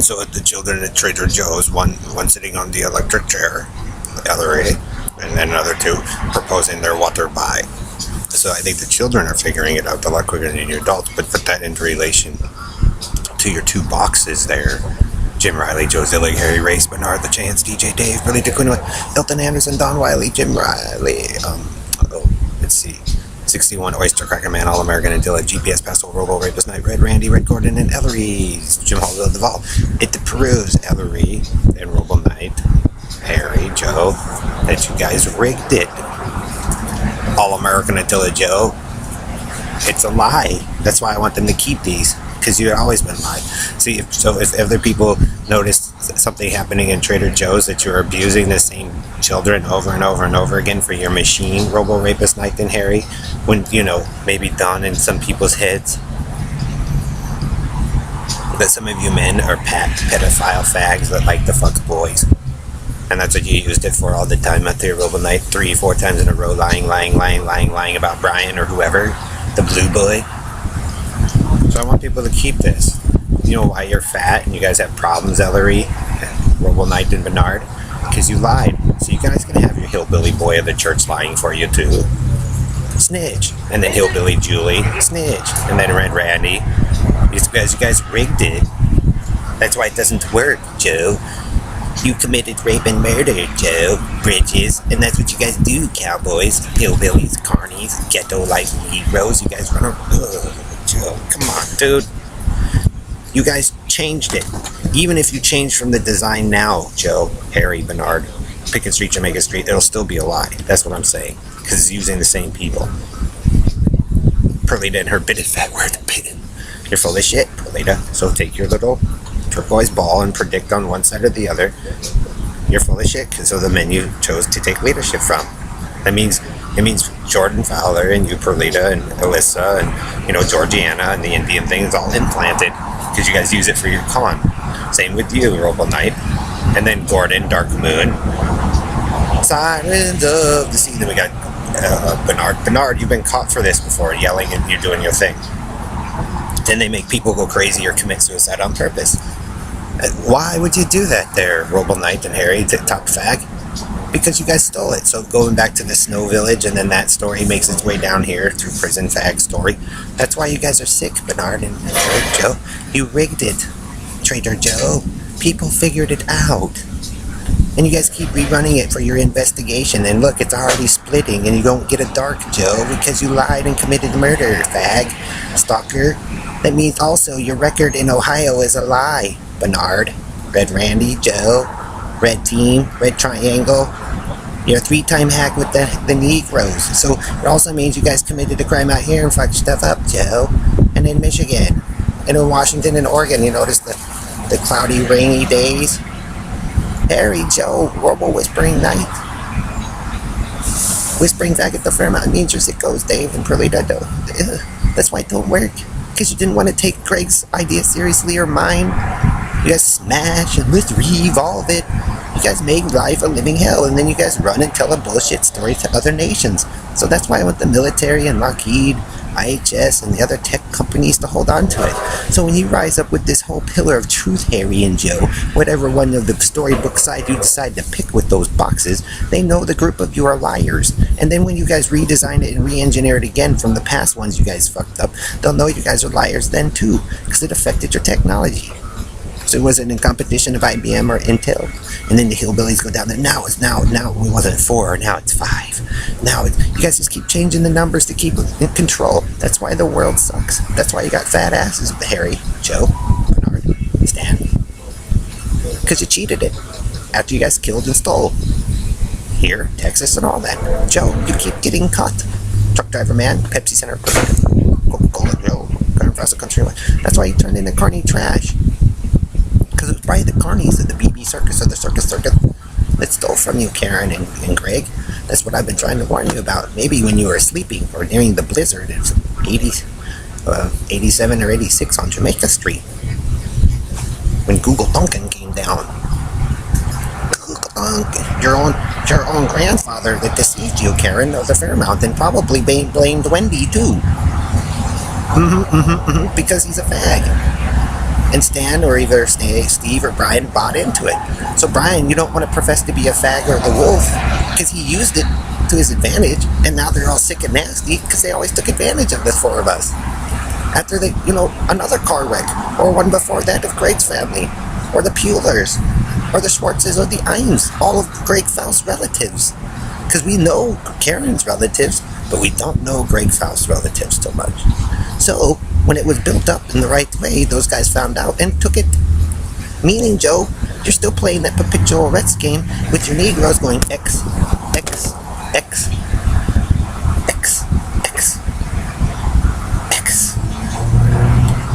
so the children at Trader Joe's, one sitting on the electric chair, the other eating, and then another two proposing their water buy. So I think the children are figuring it out a lot quicker than you adults, but put that into relation to your two boxes there. Jim Riley, Joe Zillig, Harry Race, Bernard the Chance, DJ Dave, Billy DeQuinoy, Hilton Anderson, Don Wiley, Jim Riley, let's see, 61, Oyster Cracker Man, All-American Adilla, GPS, Paso, Robo, Rapist Night, Red Randy, Red Gordon, and Ellery, Jim Hallville, Duvall, It the Peruse, Ellery, and Robo Knight, Harry, Joe, that you guys rigged it. All-American Attila Joe, it's a lie. That's why I want them to keep these, because you've always been lied. See, if other people notice something happening in Trader Joe's, that you're abusing the same children over and over and over again for your machine, Robo Rapist Night and Harry, when, maybe dawn in some people's heads that some of you men are pedophile fags that like to fuck boys. And that's what you used it for all the time out there, Robo Knight, 3-4 times in a row, lying about Brian or whoever, the blue boy. So I want people to keep this. You know why you're fat and you guys have problems, Ellery, Robo Knight, and Bernard? Because you lied. So you guys can have your hillbilly boy of the church lying for you too. Snitch. And then hillbilly Julie, snitch. And then Red Randy. You guys rigged it. That's why it doesn't work, Joe. You committed rape and murder, Joe Bridges, and that's what you guys do, cowboys, hillbillies, carnies, ghetto-like Negroes. You guys run around. Joe, come on, dude. You guys changed it. Even if you change from the design now, Joe, Harry, Bernard, Pickett Street, Jamaica Street, it'll still be a lie. That's what I'm saying, because it's using the same people. Perlita and her bitted fat word, bitted. You're full of shit, Perlita. So take your little turquoise ball and predict on one side or the other. You're full of shit because of the men you chose to take leadership from. It means Jordan Fowler and you, Perlita, and Alyssa, and Georgiana, and the Indian thing is all implanted because you guys use it for your con. Same with you, Robo Knight, and then Gordon, Dark Moon, Sirens of the Sea. Then we got Bernard, you've been caught for this before, yelling and you're doing your thing. Then they make people go crazy or commit suicide on purpose. Why would you do that there, Robo Knight and Harry, top fag? Because you guys stole it. So going back to the Snow Village, and then that story makes its way down here through Prison Fag story. That's why you guys are sick, Bernard and Harry, Joe. You rigged it, Trader Joe. People figured it out. And you guys keep rerunning it for your investigation. And look, it's already splitting, and you don't get a dark, Joe, because you lied and committed murder, fag. Stalker. That means also your record in Ohio is a lie, Bernard. Red Randy, Joe, Red Team, Red Triangle. You're a 3-time hack with the Negroes. So it also means you guys committed a crime out here and fucked stuff up, Joe. And in Michigan. And in Washington and Oregon, you notice the cloudy, rainy days. Harry, Joe, Robo Whispering Night. Whispering back at the Fairmount means you're sickos, Dave and Perlita. That's why it don't work. Because you didn't want to take Greg's idea seriously or mine. You guys smash and let's re-evolve it. You guys make life a living hell, and then you guys run and tell a bullshit story to other nations. So that's why I want the military and Lockheed, IHS, and the other tech companies to hold on to it. So when you rise up with this whole pillar of truth, Harry and Joe, whatever one of the storybook side you decide to pick with those boxes, they know the group of you are liars. And then when you guys redesign it and re-engineer it again from the past ones you guys fucked up, they'll know you guys are liars then too, because it affected your technology. So it wasn't in competition of IBM or Intel. And then the hillbillies go down there. Now it wasn't 4, now it's 5. Now you guys just keep changing the numbers to keep in control. That's why the world sucks. That's why you got fat asses, Harry, Joe, Bernard, Stan. Because you cheated it. After you guys killed and stole. Here, Texas and all that. Joe, you keep getting caught. Truck driver man, Pepsi Center, Coca-Cola, Joe, Across the country. That's why you turned into carny trash. Because it was probably the carnies of the BB Circus or the Circus that stole from you, Karen and Greg. That's what I've been trying to warn you about. Maybe when you were sleeping or during the blizzard of 87 or 86 on Jamaica Street. When Google Duncan came down. Google Duncan, your own grandfather that deceived you, Karen, of the Fairmount, and probably blamed Wendy too. Because he's a fag. And Stan, or either Steve or Brian, bought into it. So Brian, you don't want to profess to be a fag or the wolf, because he used it to his advantage, and now they're all sick and nasty because they always took advantage of the four of us. After they, another car wreck, or one before that of Greg's family, or the Pullers, or the Schwartzes, or the Imes, all of Greg Faust's relatives. Because we know Karen's relatives, but we don't know Greg Faust's relatives so much. So, when it was built up in the right way, those guys found out and took it. Meaning, Joe, you're still playing that perpetual Reds game with your Negroes going X, X, X, X, X, X.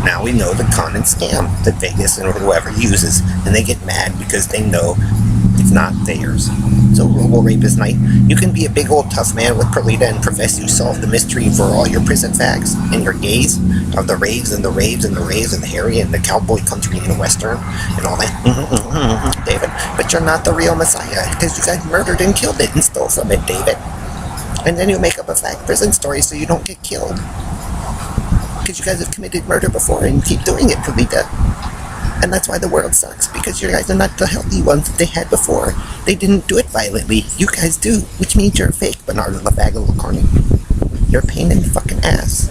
Now we know the con and scam that Vegas and whoever uses, and they get mad because they know it's not theirs. So, Robo Rapist Knight, you can be a big old tough man with Perlita and profess you solved the mystery for all your prison facts and your gaze of the raves and the raves and the raves and the Harry and the cowboy country and the western and all that, David. But you're not the real Messiah, because you guys murdered and killed it and stole from it, David. And then you make up a fact prison story so you don't get killed. Because you guys have committed murder before and keep doing it, Perlita. And that's why the world sucks, because you guys are not the healthy ones that they had before. They didn't do it violently. You guys do, which means you're a fake Bernardo LaVaga Corny. You're a pain in the fucking ass.